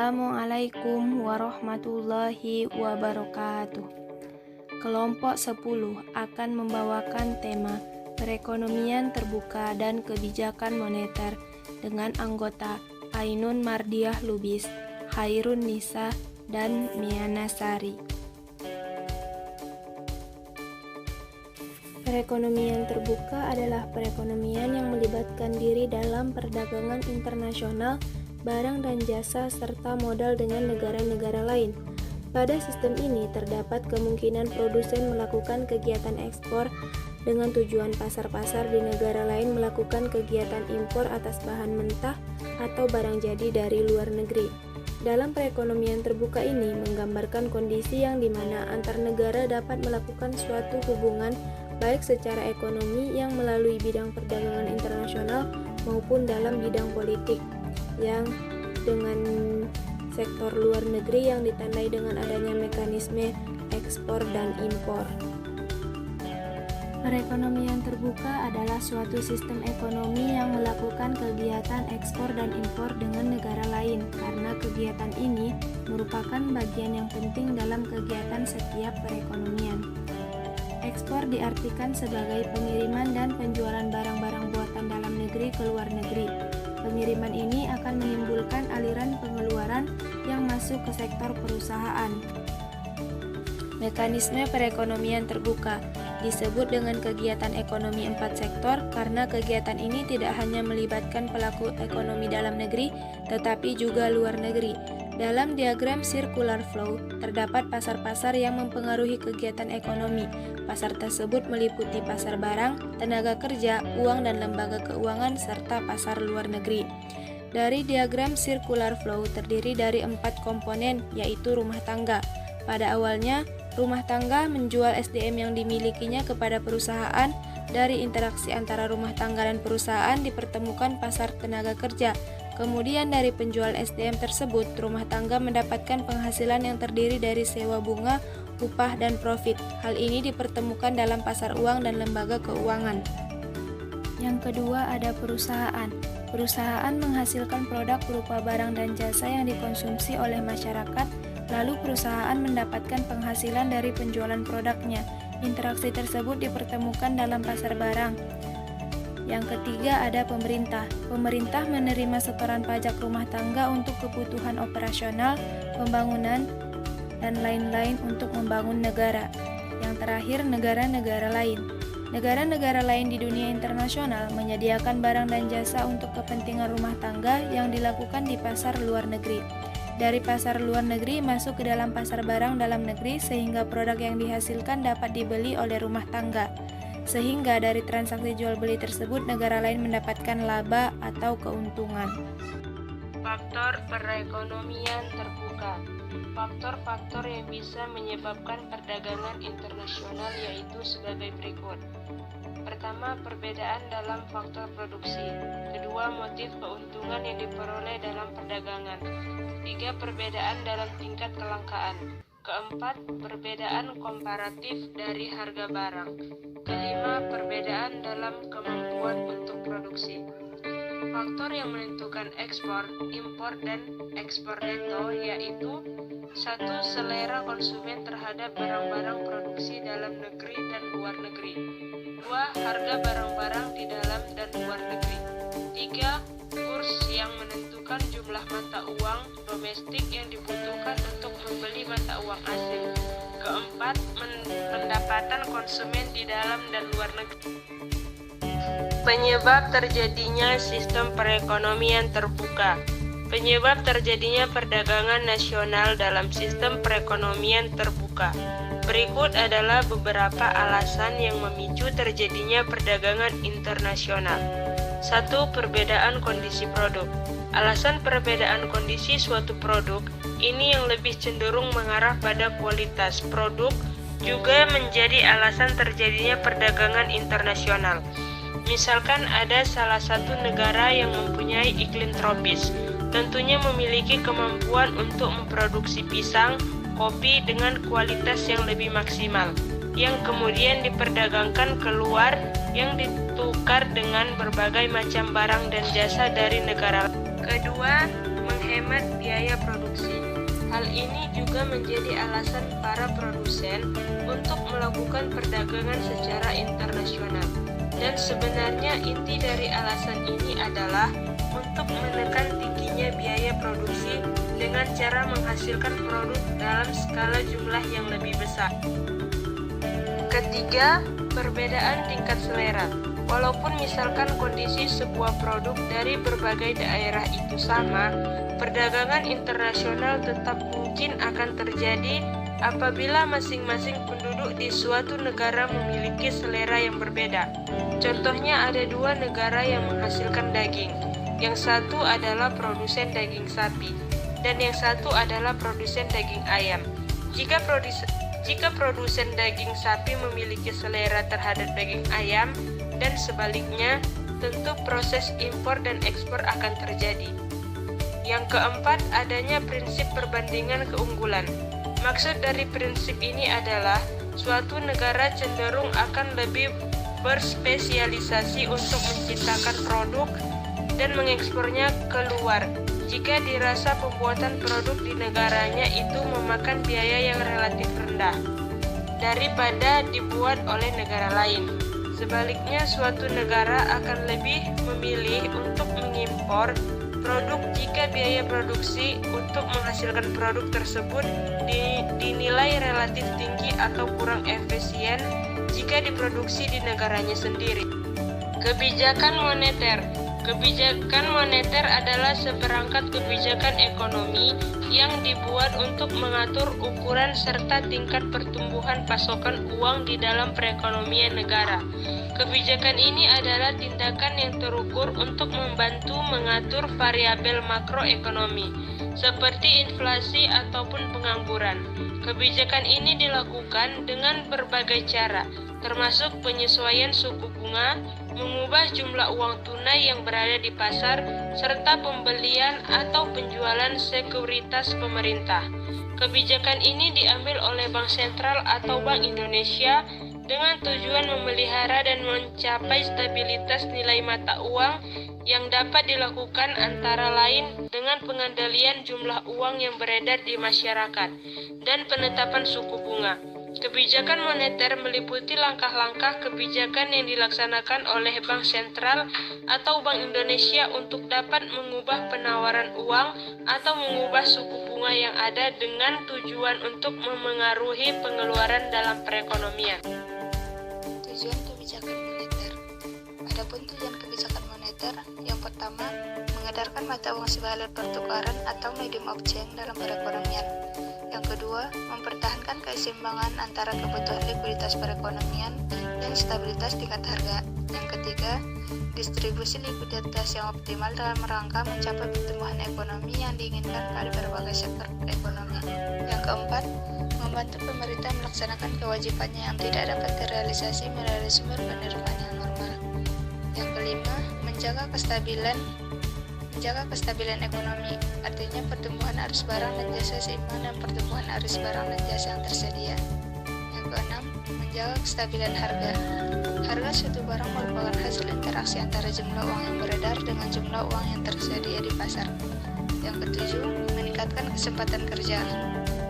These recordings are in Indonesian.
Assalamualaikum warahmatullahi wabarakatuh. Kelompok 10 akan membawakan tema perekonomian terbuka dan kebijakan moneter dengan anggota Ainun Mardiah Lubis, Hairun Nisa, dan Miana Sari. Perekonomian terbuka adalah perekonomian yang melibatkan diri dalam perdagangan internasional, barang dan jasa, serta modal dengan negara-negara lain. Pada sistem ini terdapat kemungkinan produsen melakukan kegiatan ekspor dengan tujuan pasar-pasar di negara lain melakukan kegiatan impor atas bahan mentah atau barang jadi dari luar negeri. Dalam perekonomian terbuka ini menggambarkan kondisi yang dimana antar negara dapat melakukan suatu hubungan baik secara ekonomi yang melalui bidang perdagangan internasional maupun dalam bidang politik yang dengan sektor luar negeri yang ditandai dengan adanya mekanisme ekspor dan impor. Perekonomian terbuka adalah suatu sistem ekonomi yang melakukan kegiatan ekspor dan impor dengan negara lain karena kegiatan ini merupakan bagian yang penting dalam kegiatan setiap perekonomian. Ekspor diartikan sebagai pengiriman dan penjualan barang-barang buatan dalam negeri ke luar negeri. Pengiriman ini akan menimbulkan aliran pengeluaran yang masuk ke sektor perusahaan. Mekanisme perekonomian terbuka disebut dengan kegiatan ekonomi 4 sektor karena kegiatan ini tidak hanya melibatkan pelaku ekonomi dalam negeri, tetapi juga luar negeri. Dalam diagram circular flow, terdapat pasar-pasar yang mempengaruhi kegiatan ekonomi. Pasar tersebut meliputi pasar barang, tenaga kerja, uang dan lembaga keuangan, serta pasar luar negeri. Dari diagram circular flow terdiri dari 4 komponen, yaitu rumah tangga. Pada awalnya, rumah tangga menjual SDM yang dimilikinya kepada perusahaan. Dari interaksi antara rumah tangga dan perusahaan dipertemukan pasar tenaga kerja. Kemudian dari penjual SDM tersebut, rumah tangga mendapatkan penghasilan yang terdiri dari sewa bunga, upah, dan profit. Hal ini dipertemukan dalam pasar uang dan lembaga keuangan. Yang kedua ada perusahaan. Perusahaan menghasilkan produk berupa barang dan jasa yang dikonsumsi oleh masyarakat, lalu perusahaan mendapatkan penghasilan dari penjualan produknya. Interaksi tersebut dipertemukan dalam pasar barang. Yang ketiga ada pemerintah. Pemerintah menerima setoran pajak rumah tangga untuk kebutuhan operasional, pembangunan, dan lain-lain untuk membangun negara. Yang terakhir negara-negara lain. Negara-negara lain di dunia internasional menyediakan barang dan jasa untuk kepentingan rumah tangga yang dilakukan di pasar luar negeri. Dari pasar luar negeri masuk ke dalam pasar barang dalam negeri sehingga produk yang dihasilkan dapat dibeli oleh rumah tangga. Sehingga dari transaksi jual beli tersebut negara lain mendapatkan laba atau keuntungan. Faktor perekonomian terbuka. Faktor-faktor yang bisa menyebabkan perdagangan internasional yaitu sebagai berikut. Pertama, perbedaan dalam faktor produksi. Kedua, motif keuntungan yang diperoleh dalam perdagangan. Tiga, perbedaan dalam tingkat kelangkaan. Keempat, perbedaan komparatif dari harga barang. Kelima, perbedaan dalam kemampuan untuk produksi. Faktor yang menentukan ekspor, impor, dan ekspor neto yaitu 1. Selera konsumen terhadap barang-barang produksi dalam negeri dan luar negeri. 2. Harga barang-barang di dalam dan luar negeri. 3. Kurs yang menentukan jumlah mata uang domestik yang dibutuhkan untuk membeli mata uang asing. Keempat, pendapatan konsumen di dalam dan luar negeri. Penyebab terjadinya sistem perekonomian terbuka. Penyebab terjadinya perdagangan nasional dalam sistem perekonomian terbuka. Berikut adalah beberapa alasan yang memicu terjadinya perdagangan internasional. 1. Perbedaan kondisi produk. Alasan perbedaan kondisi suatu produk ini yang lebih cenderung mengarah pada kualitas produk juga menjadi alasan terjadinya perdagangan internasional. Misalkan ada salah satu negara yang mempunyai iklim tropis, tentunya memiliki kemampuan untuk memproduksi pisang, kopi dengan kualitas yang lebih maksimal, yang kemudian diperdagangkan keluar yang ditukar dengan berbagai macam barang dan jasa dari negara. Kedua, menghemat biaya produksi. Hal ini juga menjadi alasan para produsen untuk melakukan perdagangan secara internasional. Dan sebenarnya inti dari alasan ini adalah untuk menekan tingginya biaya produksi dengan cara menghasilkan produk dalam skala jumlah yang lebih besar. Ketiga, perbedaan tingkat selera. Walaupun misalkan kondisi sebuah produk dari berbagai daerah itu sama, perdagangan internasional tetap mungkin akan terjadi apabila masing-masing penduduk di suatu negara memiliki selera yang berbeda. Contohnya ada dua negara yang menghasilkan daging. Yang satu adalah produsen daging sapi dan yang satu adalah produsen daging ayam. Jika produsen daging sapi memiliki selera terhadap daging ayam dan sebaliknya, tentu proses impor dan ekspor akan terjadi. Yang keempat, adanya prinsip perbandingan keunggulan. Maksud dari prinsip ini adalah suatu negara cenderung akan lebih berspesialisasi untuk menciptakan produk dan mengekspornya keluar jika dirasa pembuatan produk di negaranya itu memakan biaya yang relatif rendah daripada dibuat oleh negara lain. Sebaliknya, suatu negara akan lebih memilih untuk mengimpor produk jika biaya produksi untuk menghasilkan produk tersebut dinilai relatif tinggi atau kurang efisien jika diproduksi di negaranya sendiri. Kebijakan moneter. Kebijakan moneter adalah seperangkat kebijakan ekonomi yang dibuat untuk mengatur ukuran serta tingkat pertumbuhan pasokan uang di dalam perekonomian negara. Kebijakan ini adalah tindakan yang terukur untuk membantu mengatur variabel makroekonomi, seperti inflasi ataupun pengangguran. Kebijakan ini dilakukan dengan berbagai cara, termasuk penyesuaian suku bunga, mengubah jumlah uang tunai yang berada di pasar, serta pembelian atau penjualan sekuritas pemerintah. Kebijakan ini diambil oleh Bank Sentral atau Bank Indonesia dengan tujuan memelihara dan mencapai stabilitas nilai mata uang yang dapat dilakukan antara lain dengan pengendalian jumlah uang yang beredar di masyarakat dan penetapan suku bunga. Kebijakan moneter meliputi langkah-langkah kebijakan yang dilaksanakan oleh Bank Sentral atau Bank Indonesia untuk dapat mengubah penawaran uang atau mengubah suku bunga yang ada dengan tujuan untuk memengaruhi pengeluaran dalam perekonomian. Tujuan kebijakan moneter. Adapun tujuan kebijakan moneter, yang pertama, mengedarkan mata uang sebagai alat pertukaran atau medium of change dalam perekonomian. Yang kedua, mempertahankan keseimbangan antara kebutuhan likuiditas perekonomian dan stabilitas tingkat harga. Yang ketiga, distribusi likuiditas yang optimal dalam rangka mencapai pertumbuhan ekonomi yang diinginkan pada berbagai sektor ekonomi. Yang keempat, membantu pemerintah melaksanakan kewajibannya yang tidak dapat terrealisasi melalui sumber penerimaan yang normal. Yang kelima, menjaga kestabilan ekonomi, artinya pertumbuhan arus barang dan jasa seimbang dengan pertumbuhan arus barang dan jasa yang tersedia. Yang keenam, menjaga kestabilan harga. Harga suatu barang merupakan hasil interaksi antara jumlah uang yang beredar dengan jumlah uang yang tersedia di pasar. Yang ketujuh, meningkatkan kesempatan kerja.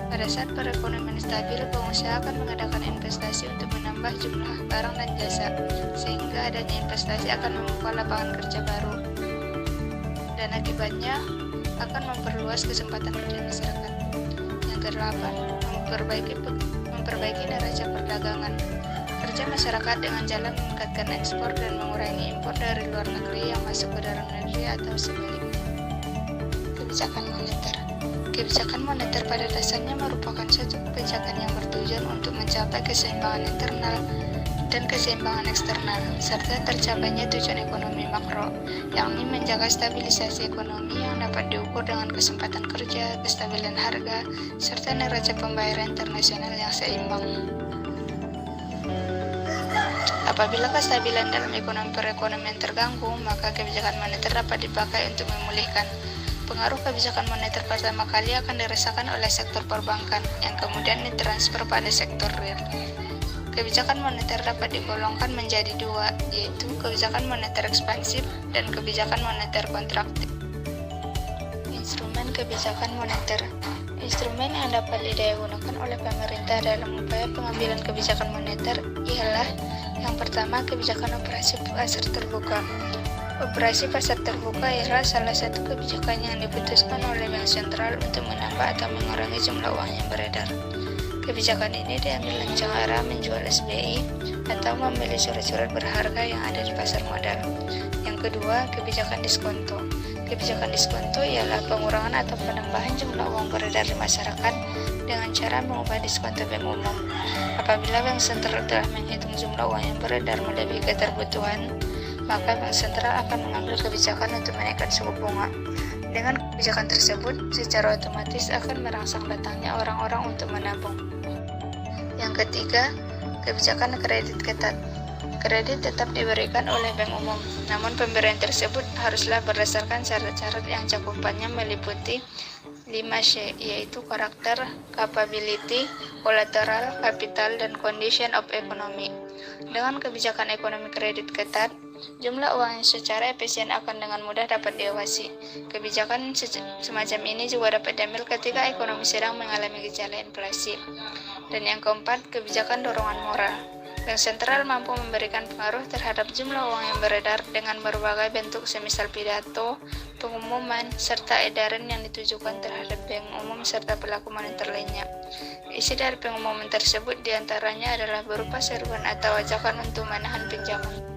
Pada saat perekonomian stabil, pengusaha akan mengadakan investasi untuk menambah jumlah barang dan jasa, sehingga adanya investasi akan membuka lapangan kerja baru, dan akibatnya akan memperluas kesempatan kerja masyarakat. Yang kedelapan, memperbaiki neraca perdagangan. Kerja masyarakat dengan jalan meningkatkan ekspor dan mengurangi impor dari luar negeri yang masuk ke dalam negeri atau sebaliknya. Kebijakan moneter. Kebijakan moneter pada dasarnya merupakan suatu kebijakan yang bertujuan untuk mencapai keseimbangan internal dan keseimbangan eksternal, serta tercapainya tujuan ekonomi makro, yakni menjaga stabilisasi ekonomi yang dapat diukur dengan kesempatan kerja, kestabilan harga, serta neraca pembayaran internasional yang seimbang. Apabila kestabilan dalam ekonomi perekonomian terganggu, maka kebijakan moneter dapat dipakai untuk memulihkan. Pengaruh kebijakan moneter pertama kali akan dirasakan oleh sektor perbankan, yang kemudian ditransfer pada sektor real. Kebijakan moneter dapat digolongkan menjadi dua, yaitu kebijakan moneter ekspansif dan kebijakan moneter kontraktif. Instrumen kebijakan moneter. Instrumen yang dapat didaya-gunakan oleh pemerintah dalam upaya pengambilan kebijakan moneter ialah yang pertama, kebijakan operasi pasar terbuka. Operasi pasar terbuka ialah salah satu kebijakan yang diputuskan oleh Bank Sentral untuk menambah atau mengurangi jumlah uang yang beredar. Kebijakan ini diambil dengan cara menjual SBI atau membeli surat-surat berharga yang ada di pasar modal. Yang kedua, kebijakan diskonto. Kebijakan diskonto ialah pengurangan atau penambahan jumlah uang beredar di masyarakat dengan cara mengubah diskonto bank umum. Apabila Bank Sentral telah menghitung jumlah uang yang beredar melebihi keterbutuhan, maka Bank Sentral akan mengambil kebijakan untuk menaikkan suku bunga. Dengan kebijakan tersebut, secara otomatis akan merangsang datangnya orang-orang untuk menabung. Yang ketiga, kebijakan kredit ketat. Kredit tetap diberikan oleh bank umum, namun pemberian tersebut haruslah berdasarkan syarat-syarat yang cakupannya meliputi 5C, yaitu karakter, capability, collateral, capital, dan condition of economy. Dengan kebijakan ekonomi kredit ketat, jumlah uang yang secara efisien akan dengan mudah dapat diawasi. Kebijakan semacam ini juga dapat diambil ketika ekonomi sedang mengalami gejala inflasi. Dan yang keempat, kebijakan dorongan moral. Bank Sentral mampu memberikan pengaruh terhadap jumlah uang yang beredar dengan berbagai bentuk semisal pidato, pengumuman, serta edaran yang ditujukan terhadap bank umum serta pelaku moneter lainnya. Isi dari pengumuman tersebut diantaranya adalah berupa seruan atau ajakan untuk menahan pinjaman.